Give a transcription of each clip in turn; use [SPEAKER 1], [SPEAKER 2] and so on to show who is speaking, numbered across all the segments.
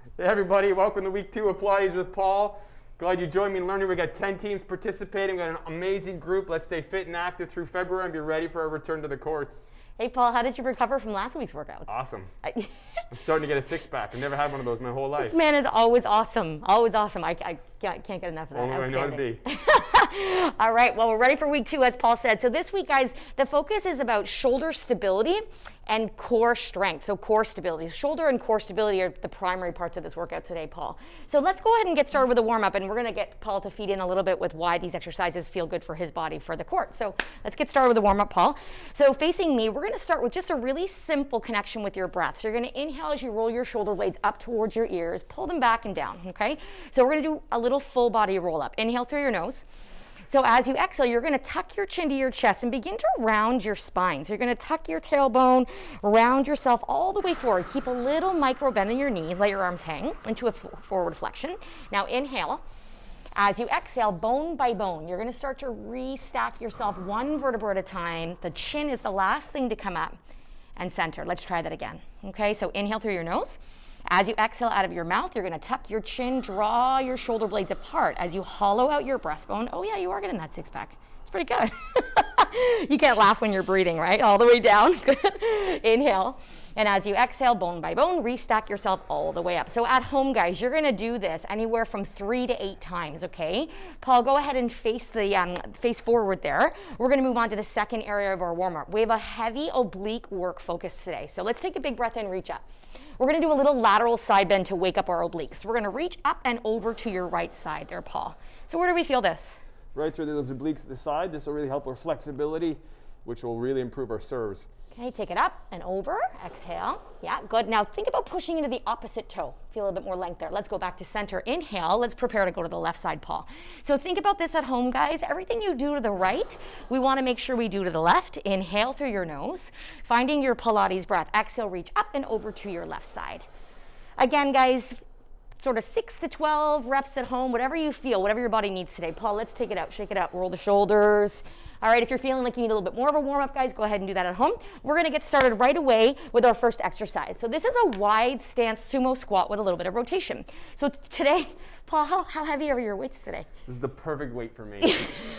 [SPEAKER 1] Hey everybody, welcome to week 2 of Pilates with Paul. Glad you joined me in learning. We got 10 teams participating. We got an amazing group. Let's stay fit and active through February and be ready for our return to the courts.
[SPEAKER 2] Hey Paul, how did you recover from last week's workouts?
[SPEAKER 1] Awesome. I'm starting to get a six-pack. I've never had one of those my whole life.
[SPEAKER 2] This man is always awesome. Always awesome. I can't get enough of that.
[SPEAKER 1] Only way I know how to be.
[SPEAKER 2] All right, well, we're ready for week 2, as Paul said. So this week, guys, the focus is about shoulder stability and core strength. So core stability. Shoulder and core stability are the primary parts of this workout today, Paul. So let's go ahead and get started with a warm-up, and we're going to get Paul to feed in a little bit with why these exercises feel good for his body for the court. So let's get started with a warm-up, Paul. So facing me, we're going to start with just a really simple connection with your breath. So you're going to inhale as you roll your shoulder blades up towards your ears, pull them back and down, okay? So we're going to do a little full body roll-up. Inhale through your nose. So as you exhale, you're going to tuck your chin to your chest and begin to round your spine. So you're going to tuck your tailbone, round yourself all the way forward. Keep a little micro bend in your knees. Let your arms hang into a forward flexion. Now inhale. As you exhale, bone by bone, you're going to start to restack yourself one vertebra at a time. The chin is the last thing to come up and center. Let's try that again. Okay, so inhale through your nose. As you exhale out of your mouth, you're going to tuck your chin, draw your shoulder blades apart as you hollow out your breastbone. Oh yeah, you are getting that six-pack. It's pretty good. You can't laugh when you're breathing, right? All the way down. Inhale. And as you exhale, bone by bone, restack yourself all the way up. So at home, guys, you're going to do this anywhere from 3 to 8 times, okay? Paul, go ahead and face forward there. We're going to move on to the second area of our warm-up. We have a heavy oblique work focus today. So let's take a big breath in, reach up. We're going to do a little lateral side bend to wake up our obliques. We're going to reach up and over to your right side there, Paul. So where do we feel this?
[SPEAKER 1] Right through those obliques at the side. This will really help our flexibility, which will really improve our serves.
[SPEAKER 2] Okay, take it up and over. Exhale. Yeah, good. Now think about pushing into the opposite toe. Feel a little bit more length there. Let's go back to center. Inhale. Let's prepare to go to the left side, Paul. So think about this at home, guys. Everything you do to the right, we want to make sure we do to the left. Inhale through your nose, finding your Pilates breath. Exhale, reach up and over to your left side. Again, guys, sort of 6 to 12 reps at home, whatever you feel, whatever your body needs today. Paul, let's take it out, shake it out, roll the shoulders. All right, if you're feeling like you need a little bit more of a warm-up, guys, go ahead and do that at home. We're going to get started right away with our first exercise. So this is a wide stance sumo squat with a little bit of rotation. So today, Paul, how heavy are your weights today?
[SPEAKER 1] This is the perfect weight for me.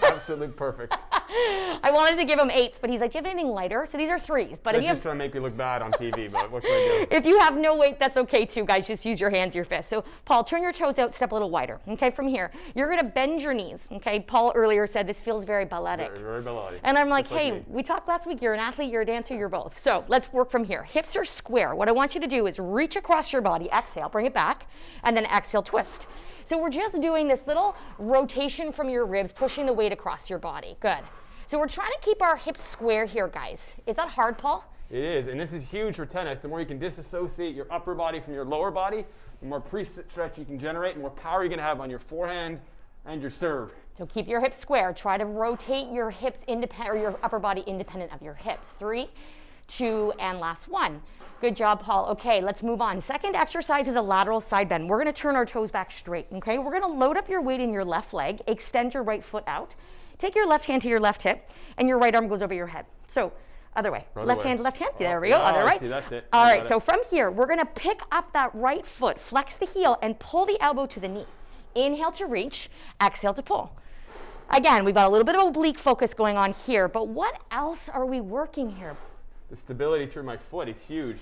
[SPEAKER 1] Absolutely perfect.
[SPEAKER 2] I wanted to give him 8s, but he's like, do you have anything lighter? So these are 3s. But
[SPEAKER 1] That's just trying to make me look bad on TV, but what can I do?
[SPEAKER 2] If you have no weight, that's okay too, guys. Just use your hands, your fists. So Paul, turn your toes out, step a little wider. Okay, from here, you're going to bend your knees. Okay, Paul earlier said this feels very balletic.
[SPEAKER 1] Very balletic.
[SPEAKER 2] And I'm like, hey, we talked last week, you're an athlete, you're a dancer, you're both. So let's work from here. Hips are square. What I want you to do is reach across your body, exhale, bring it back, and then exhale, twist. So we're just doing this little rotation from your ribs, pushing the weight across your body. Good. So we're trying to keep our hips square here, guys. Is that hard, Paul?
[SPEAKER 1] It is, and this is huge for tennis. The more you can disassociate your upper body from your lower body, the more pre-stretch you can generate, the more power you're going to have on your forehand and your serve.
[SPEAKER 2] So keep your hips square. Try to rotate your hips independent, or your upper body independent of your hips. 3, 2, and last 1. Good job, Paul. Okay, let's move on. Second exercise is a lateral side bend. We're going to turn our toes back straight, okay? We're going to load up your weight in your left leg, extend your right foot out. Take your left hand to your left hip, and your right arm goes over your head. So, other way. Left hand to left hand. There we go. Other right.
[SPEAKER 1] See, that's it.
[SPEAKER 2] All right, so from here, we're going to pick up that right foot, flex the heel, and pull the elbow to the knee. Inhale to reach, exhale to pull. Again, we've got a little bit of oblique focus going on here, but what else are we working here?
[SPEAKER 1] The stability through my foot is huge.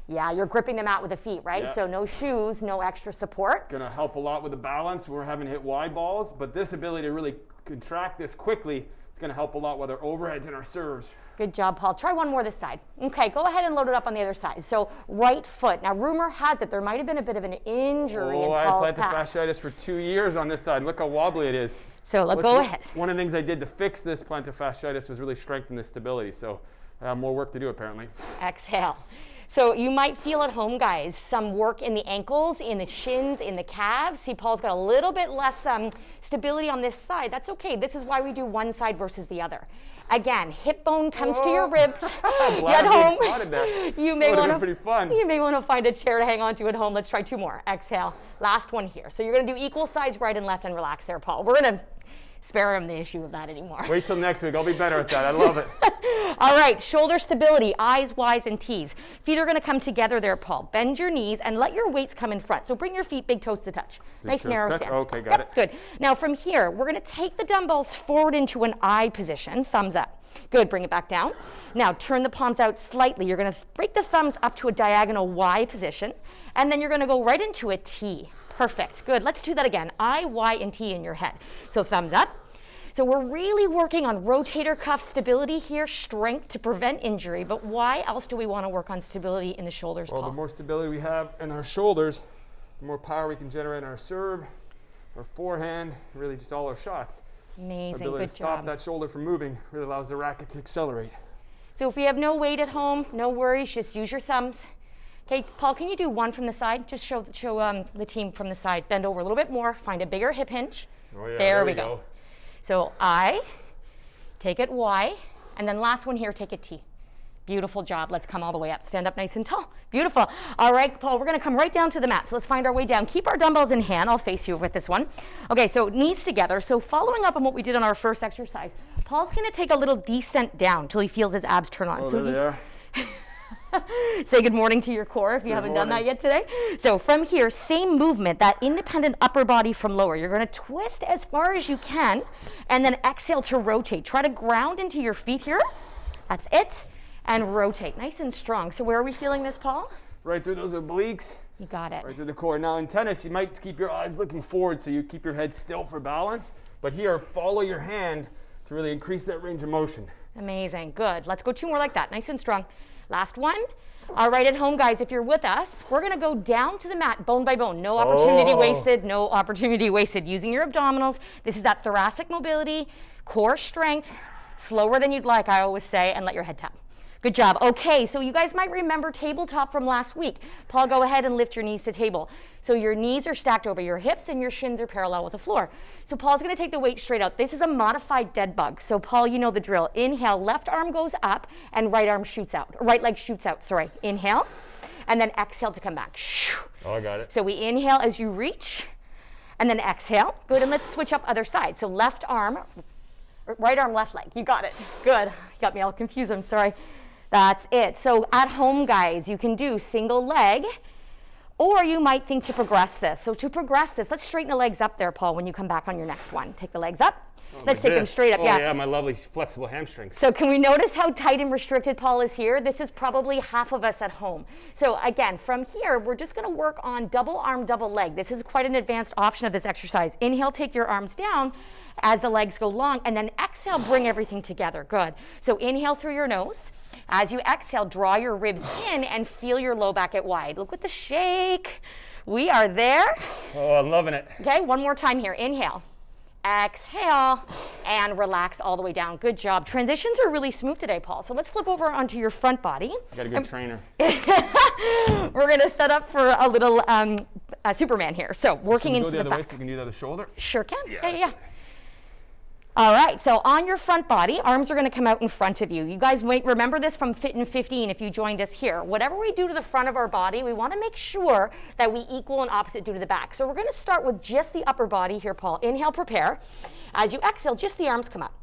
[SPEAKER 2] Yeah, you're gripping the mat with the feet, right?
[SPEAKER 1] Yeah.
[SPEAKER 2] So no shoes, no extra support.
[SPEAKER 1] Going to help a lot with the balance. We're having to hit wide balls, but this ability to really contract this quickly, it's going to help a lot with our overheads and our serves.
[SPEAKER 2] Good job, Paul. Try one more this side. Okay, go ahead and load it up on the other side. So right foot. Now, rumor has it there might have been a bit of an injury in Paul's past.
[SPEAKER 1] I had plantar fasciitis for 2 years on this side. Look how wobbly it is.
[SPEAKER 2] So go ahead.
[SPEAKER 1] One of the things I did to fix this plantar fasciitis was really strengthen this stability. So I have more work to do, apparently.
[SPEAKER 2] Exhale. So you might feel at home, guys, some work in the ankles, in the shins, in the calves. See, Paul's got a little bit less stability on this side. That's okay. This is why we do one side versus the other. Again, hip bone comes to your ribs.
[SPEAKER 1] At home,
[SPEAKER 2] you may want to find a chair to hang on to at home. Let's try 2 more. Exhale. Last one here. So you're going to do equal sides, right and left, and relax there, Paul. We're going to spare him the issue of that anymore.
[SPEAKER 1] Wait till next week. I'll be better at that. I love it.
[SPEAKER 2] All right, shoulder stability, eyes, Ys, and Ts. Feet are going to come together there, Paul. Bend your knees and let your weights come in front. So bring your feet big toes to touch. Nice narrow
[SPEAKER 1] touch.
[SPEAKER 2] stance.
[SPEAKER 1] Okay, got it.
[SPEAKER 2] Good. Now from here, we're going to take the dumbbells forward into an I position, thumbs up. Good, bring it back down. Now turn the palms out slightly. You're going to break the thumbs up to a diagonal Y position, and then you're going to go right into a T. Perfect, good. Let's do that again. I, Y, and T in your head. So thumbs up. So we're really working on rotator cuff stability here, strength to prevent injury, but why else do we want to work on stability in the shoulders, Paul?
[SPEAKER 1] Well, the more stability we have in our shoulders, the more power we can generate in our serve, our forehand, really just all our shots.
[SPEAKER 2] Amazing,
[SPEAKER 1] ability
[SPEAKER 2] good
[SPEAKER 1] to stop
[SPEAKER 2] job.
[SPEAKER 1] that shoulder from moving really allows the racket to accelerate.
[SPEAKER 2] So if you have no weight at home, no worries, just use your thumbs. Okay, Paul, can you do one from the side? Just show the team from the side. Bend over a little bit more, find a bigger hip hinge.
[SPEAKER 1] Oh yeah,
[SPEAKER 2] there we go. So I, take it Y, and then last one here, take it T. Beautiful job. Let's come all the way up. Stand up nice and tall. Beautiful. All right, Paul, we're going to come right down to the mat. So let's find our way down. Keep our dumbbells in hand. I'll face you with this one. Okay, so knees together. So following up on what we did on our first exercise, Paul's going to take a little descent down till he feels his abs turn on.
[SPEAKER 1] Oh,
[SPEAKER 2] so
[SPEAKER 1] there they are.
[SPEAKER 2] say good morning to your core if you haven't done that yet today. So from here, same movement, that independent upper body from lower. You're going to twist as far as you can and then exhale to rotate. Try to ground into your feet here. That's it. And rotate, nice and strong. So where are we feeling this, Paul?
[SPEAKER 1] Right through those obliques.
[SPEAKER 2] You got it.
[SPEAKER 1] Right through the core. Now in tennis, you might keep your eyes looking forward so you keep your head still for balance. But here, follow your hand to really increase that range of motion.
[SPEAKER 2] Amazing, good. Let's go 2 more like that, nice and strong. Last one. All right, at home, guys, if you're with us, we're going to go down to the mat, bone by bone. No opportunity wasted, no opportunity wasted. Using your abdominals. This is that thoracic mobility, core strength, slower than you'd like, I always say, and let your head tap. Good job. Okay, so you guys might remember tabletop from last week. Paul, go ahead and lift your knees to table. So your knees are stacked over your hips and your shins are parallel with the floor. So Paul's going to take the weight straight out. This is a modified dead bug. So Paul, you know the drill. Inhale, left arm goes up and right arm shoots out. Right leg shoots out, sorry. Inhale, and then exhale to come back.
[SPEAKER 1] Oh, I got it.
[SPEAKER 2] So we inhale as you reach, and then exhale. Good, and let's switch up other side. So left arm, right arm, left leg. You got it. Good. You got me all confused, I'm sorry. That's it. So at home, guys, you can do single leg, or you might think to progress this. So to progress this, let's straighten the legs up there, Paul, when you come back on your next one. Take the legs up. Let's take them straight up.
[SPEAKER 1] Oh, yeah, my lovely flexible hamstrings.
[SPEAKER 2] So can we notice how tight and restricted Paul is here? This is probably half of us at home. So again, from here, we're just going to work on double arm, double leg. This is quite an advanced option of this exercise. Inhale, take your arms down as the legs go long, and then exhale, bring everything together. Good. So inhale through your nose. As you exhale, draw your ribs in and feel your low back get wide. Look at the shake. We are there.
[SPEAKER 1] Oh, I'm loving it.
[SPEAKER 2] Okay, one more time here. Inhale, exhale, and relax all the way down. Good job. Transitions are really smooth today, Paul. So let's flip over onto your front body.
[SPEAKER 1] I got a good trainer.
[SPEAKER 2] We're going to set up for a little Superman here. So working into the back.
[SPEAKER 1] Way so you can do the other shoulder?
[SPEAKER 2] Sure can. Yeah. All right, so on your front body, arms are going to come out in front of you. You guys might remember this from Fit in 15 if you joined us here. Whatever we do to the front of our body, we want to make sure that we equal and opposite do to the back. So we're going to start with just the upper body here, Paul. Inhale, prepare. As you exhale, just the arms come up.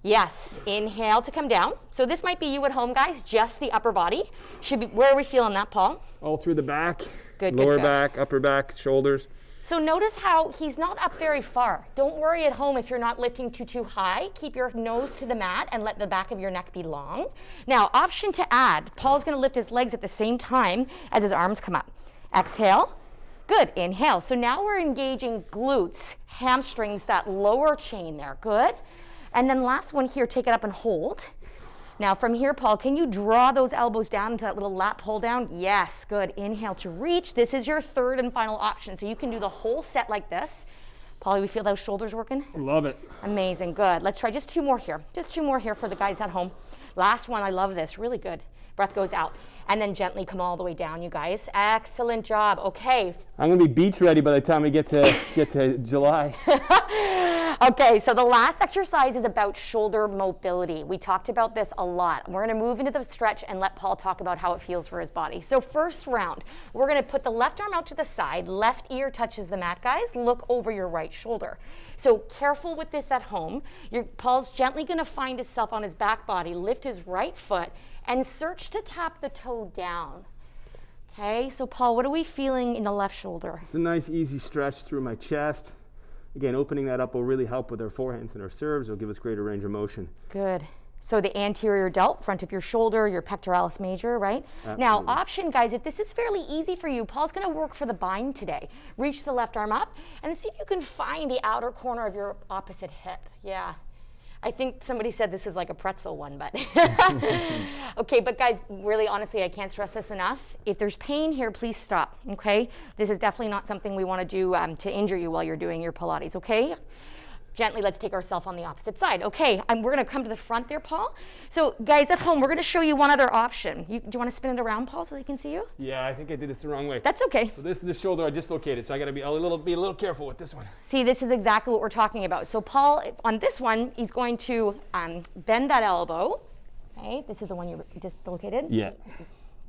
[SPEAKER 2] Yes, inhale to come down. So this might be you at home, guys, just the upper body. Should be. Where are we feeling that, Paul?
[SPEAKER 1] All through the back,
[SPEAKER 2] good,
[SPEAKER 1] lower
[SPEAKER 2] good.
[SPEAKER 1] back, upper back, shoulders.
[SPEAKER 2] So notice how he's not up very far. Don't worry at home if you're not lifting too high. Keep your nose to the mat and let the back of your neck be long. Now, option to add, Paul's going to lift his legs at the same time as his arms come up. Exhale. Good. Inhale. So now we're engaging glutes, hamstrings, that lower chain there. Good. And then last one here, take it up and hold. Now from here, Paul, can you draw those elbows down into that little lat pull down? Yes, good. Inhale to reach. This is your third and final option. So you can do the whole set like this. Paul, we feel those shoulders working?
[SPEAKER 1] Love it.
[SPEAKER 2] Amazing, good. Let's try just 2 more here. Just 2 more here for the guys at home. Last one, I love this, really good. Breath goes out. And then gently come all the way down, you guys. Excellent job. Okay.
[SPEAKER 1] I'm gonna be beach ready by the time we get to July.
[SPEAKER 2] Okay, so the last exercise is about shoulder mobility. We talked about this a lot. We're going to move into the stretch and let Paul talk about how it feels for his body. So first round, we're going to put the left arm out to the side, left ear touches the mat, guys. Look over your right shoulder. So careful with this at home. Paul's gently going to find himself on his back body, lift his right foot, and search to tap the toe down. Okay, so Paul, what are we feeling in the left shoulder?
[SPEAKER 1] It's a nice easy stretch through my chest. Again, opening that up will really help with our forehands and our serves. It'll give us greater range of motion.
[SPEAKER 2] Good. So the anterior delt, front of your shoulder, your pectoralis major, right?
[SPEAKER 1] Absolutely.
[SPEAKER 2] Now, option, guys, if this is fairly easy for you, Paul's going to work for the bind today. Reach the left arm up and see if you can find the outer corner of your opposite hip. Yeah. I think somebody said this is like a pretzel one, but okay, but guys, really honestly, I can't stress this enough. If there's pain here, please stop, okay? This is definitely not something we want to do to injure you while you're doing your Pilates, okay? Gently, let's take ourselves on the opposite side. Okay, we're going to come to the front there, Paul. So guys at home, we're going to show you one other option. Do you want to spin it around, Paul, so they can see you?
[SPEAKER 1] Yeah, I think I did this the wrong way.
[SPEAKER 2] That's okay.
[SPEAKER 1] So this is the shoulder I dislocated, so I got to be a little careful with this one.
[SPEAKER 2] See, this is exactly what we're talking about. So Paul, on this one, he's going to bend that elbow. Okay, this is the one you dislocated.
[SPEAKER 1] Yeah.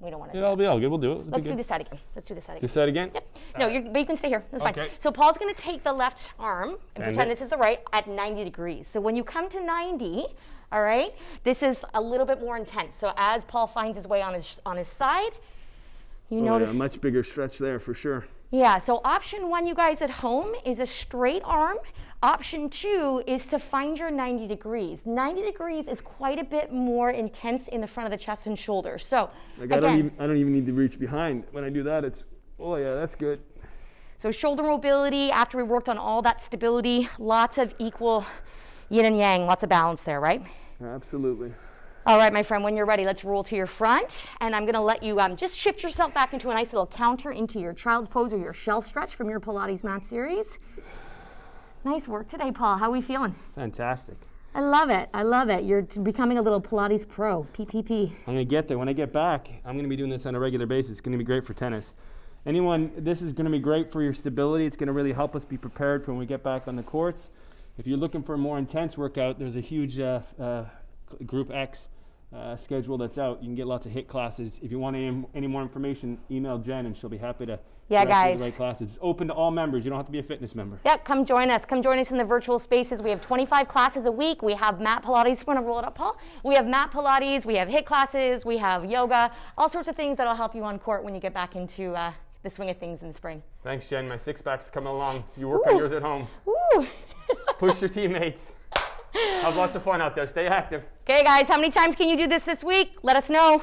[SPEAKER 2] We don't want to.
[SPEAKER 1] It'll be all good. We'll do it.
[SPEAKER 2] Let's do this side again. Let's do this side again.
[SPEAKER 1] This side again?
[SPEAKER 2] Yep. No, but you can stay here. That's
[SPEAKER 1] Okay.
[SPEAKER 2] fine. So Paul's going to take the left arm and
[SPEAKER 1] Bend
[SPEAKER 2] pretend
[SPEAKER 1] it.
[SPEAKER 2] this is the right at 90 degrees. So when you come to 90, all right, this is a little bit more intense. So as Paul finds his way on his side, you notice.
[SPEAKER 1] Yeah, a much bigger stretch there for sure.
[SPEAKER 2] Yeah, so option one, you guys at home, is a straight arm. Option two is to find your 90 degrees. 90 degrees is quite a bit more intense in the front of the chest and shoulders. So
[SPEAKER 1] Like
[SPEAKER 2] again,
[SPEAKER 1] I don't even need to reach behind. When I do that, it's, oh yeah, that's good.
[SPEAKER 2] so shoulder mobility, after we worked on all that stability, lots of equal yin and yang, lots of balance there, right?
[SPEAKER 1] Absolutely.
[SPEAKER 2] All right, my friend, when you're ready, let's roll to your front. And I'm going to let you just shift yourself back into a nice little counter into your child's pose or your shell stretch from your Pilates mat series. Nice work today, Paul. How are we feeling?
[SPEAKER 1] Fantastic.
[SPEAKER 2] I love it. I love it. You're becoming a little Pilates pro. PPP.
[SPEAKER 1] I'm going to get there. When I get back, I'm going to be doing this on a regular basis. It's going to be great for tennis. This is going to be great for your stability. It's going to really help us be prepared for when we get back on the courts. If you're looking for a more intense workout, there's a huge Group X schedule that's out. You can get lots of HIIT classes. If you want any more information, email Jen and she'll be happy to direct you to the right classes. It's open to all members. You don't have to be a fitness member.
[SPEAKER 2] Yep, come join us. Come join us in the virtual spaces. We have 25 classes a week. We have mat Pilates. Want to roll it up, Paul? We have mat Pilates. We have HIIT classes. We have yoga. All sorts of things that'll help you on court when you get back into the swing of things in the spring.
[SPEAKER 1] Thanks, Jen. My six-pack's coming along. You work on yours at home.
[SPEAKER 2] Woo!
[SPEAKER 1] Push your teammates. Have lots of fun out there. Stay active.
[SPEAKER 2] Okay, guys, how many times can you do this week? Let us know.